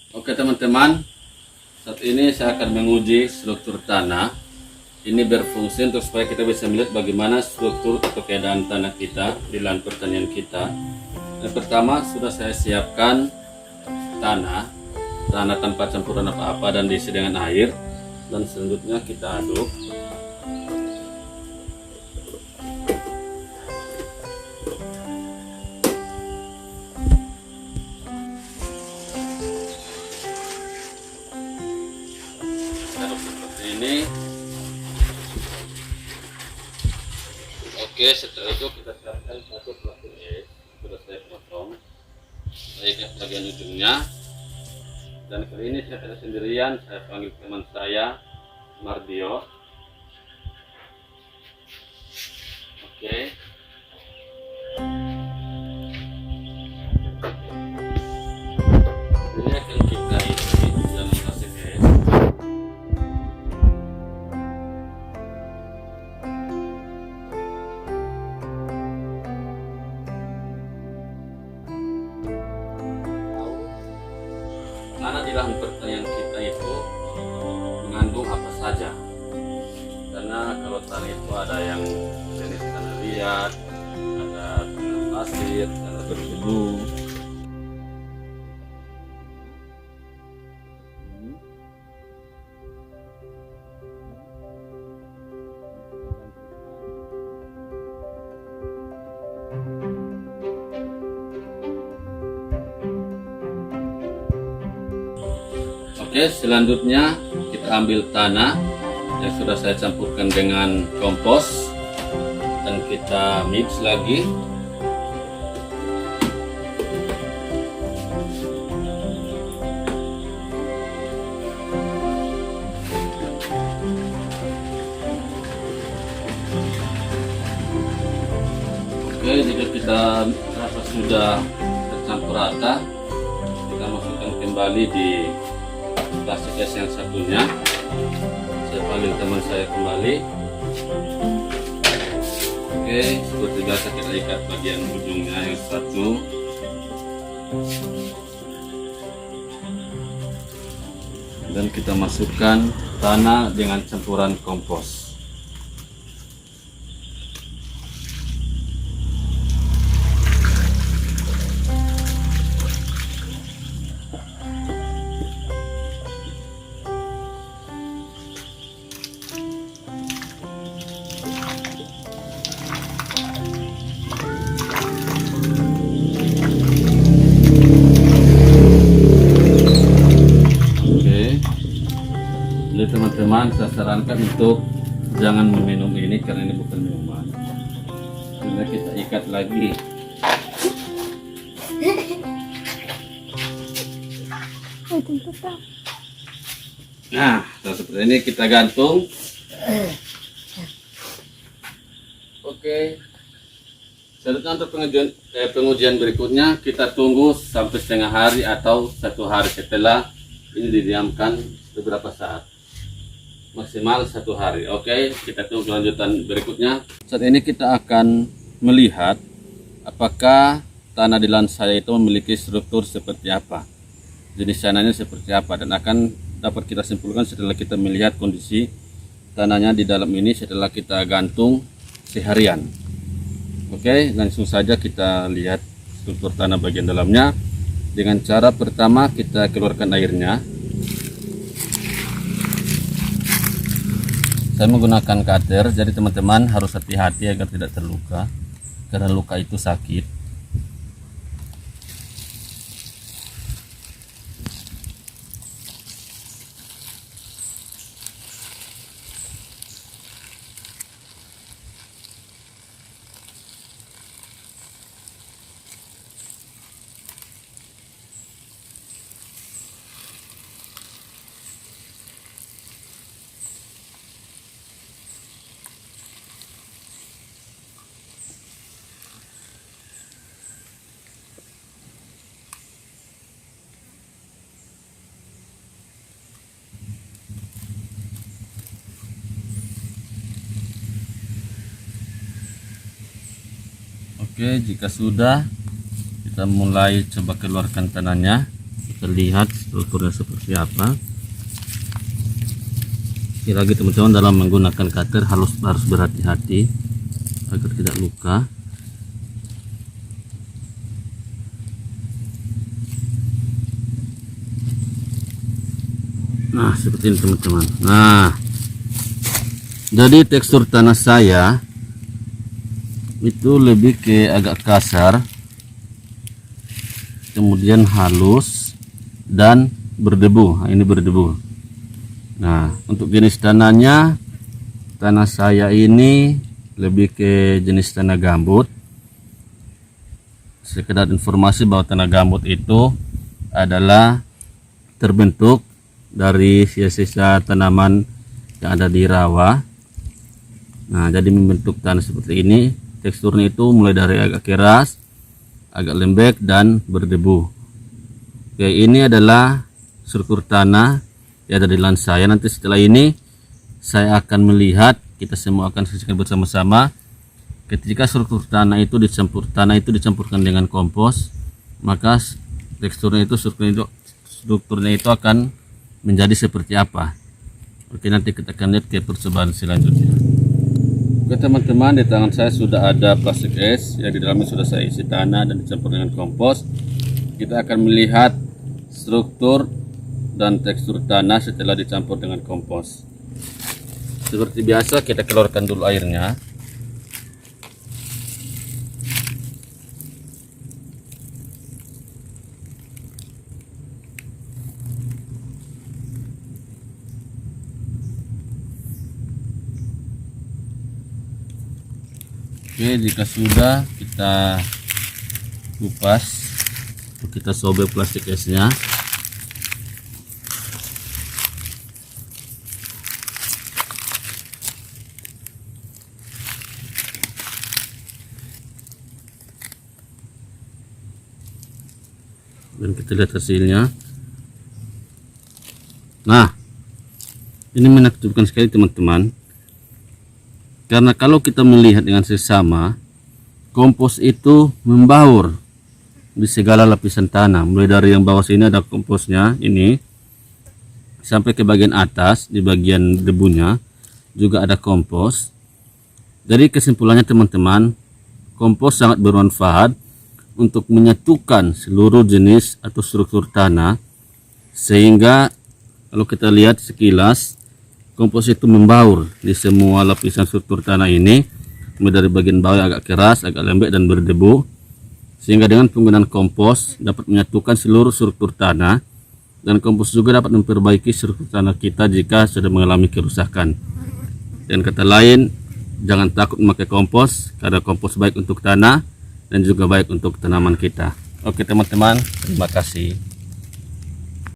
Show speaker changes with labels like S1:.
S1: Oke teman-teman, saat ini saya akan menguji struktur tanah. Ini berfungsi untuk supaya kita bisa melihat bagaimana struktur atau keadaan tanah kita di lahan pertanian kita. Yang pertama, sudah saya siapkan tanah tanpa campuran apa-apa dan diisi dengan air. Dan selanjutnya kita aduk. Aduk seperti ini. Oke, setelah itu kita siapkan satu plastik es. Sudah saya potong. Saya ikat bagian ujungnya. Dan kali ini saya tidak sendirian, saya panggil teman saya, Mardio. Oke. Ini akan kita isi dalam plastik es. Tanah di lahan pertanian kita itu mengandung apa saja, karena kalau tanah itu ada yang jenis tanah liat, ada tanah pasir, tanah bertebu. Oke, selanjutnya kita ambil tanah yang sudah saya campurkan dengan kompos dan kita mix lagi. Oke, jika kita rasa sudah tercampur rata, kita masukkan kembali di plastik es yang satunya. Saya panggil teman saya kembali. Oke, seperti biasa kita ikat bagian ujungnya yang satu. Dan kita masukkan tanah dengan campuran kompos. Jadi teman-teman, saya sarankan untuk jangan meminum ini karena ini bukan minuman. Sudah kita ikat lagi. Nah, seperti ini kita gantung. Oke. Selanjutnya untuk pengujian berikutnya kita tunggu sampai setengah hari atau 1 hari setelah ini didiamkan beberapa saat. Maksimal 1 hari. Oke, kita tunggu kelanjutan berikutnya. Saat ini kita akan melihat apakah tanah di lahan saya itu memiliki struktur seperti apa, jenis tanahnya seperti apa, dan akan dapat kita simpulkan setelah kita melihat kondisi tanahnya di dalam ini setelah kita gantung seharian. Oke, langsung saja kita lihat struktur tanah bagian dalamnya. Dengan cara pertama kita keluarkan airnya. Saya menggunakan cutter, jadi teman-teman harus hati-hati agar tidak terluka, karena luka itu sakit. Oke, jika sudah, kita mulai coba keluarkan tanahnya. kita lihat strukturnya seperti apa. Sekali lagi teman-teman, dalam menggunakan cutter harus berhati-hati agar tidak luka. Nah, seperti ini teman-teman. Nah, jadi tekstur tanah saya itu lebih ke agak kasar, kemudian halus dan berdebu. Nah, ini berdebu. Nah, untuk jenis tanahnya, tanah saya ini lebih ke jenis tanah gambut. Sekedar informasi bahwa tanah gambut itu adalah terbentuk dari sisa-sisa tanaman yang ada di rawa. Nah, jadi membentuk tanah seperti ini. Teksturnya itu mulai dari agak keras, agak lembek dan berdebu. Oke, ini adalah struktur tanah yang ada di lahan saya. Nanti setelah ini saya akan melihat, kita semua akan saksikan bersama-sama ketika struktur tanah itu dicampurkan dengan kompos, maka teksturnya itu strukturnya itu akan menjadi seperti apa. Oke, nanti kita akan lihat ke percobaan selanjutnya. Oke teman-teman, di tangan saya sudah ada plastik es yang di dalamnya sudah saya isi tanah dan dicampur dengan kompos. Kita akan melihat struktur dan tekstur tanah setelah dicampur dengan kompos. Seperti biasa, kita keluarkan dulu airnya. Oke, jika sudah, kita kupas. Kita sobek plastik esnya. Dan kita lihat hasilnya. Nah, ini menakjubkan sekali teman-teman. Karena kalau kita melihat dengan seksama, kompos itu membaur di segala lapisan tanah. Mulai dari yang bawah sini ada komposnya ini, sampai ke bagian atas, di bagian debunya juga ada kompos. Jadi kesimpulannya teman-teman, kompos sangat bermanfaat untuk menyatukan seluruh jenis atau struktur tanah, sehingga kalau kita lihat sekilas, kompos itu membaur di semua lapisan struktur tanah ini, mulai dari bagian bawah yang agak keras, agak lembek dan berdebu, sehingga dengan penggunaan kompos dapat menyatukan seluruh struktur tanah, dan kompos juga dapat memperbaiki struktur tanah kita jika sudah mengalami kerusakan. Dan kata lain, jangan takut memakai kompos, karena kompos baik untuk tanah dan juga baik untuk tanaman kita. Oke teman-teman, terima kasih.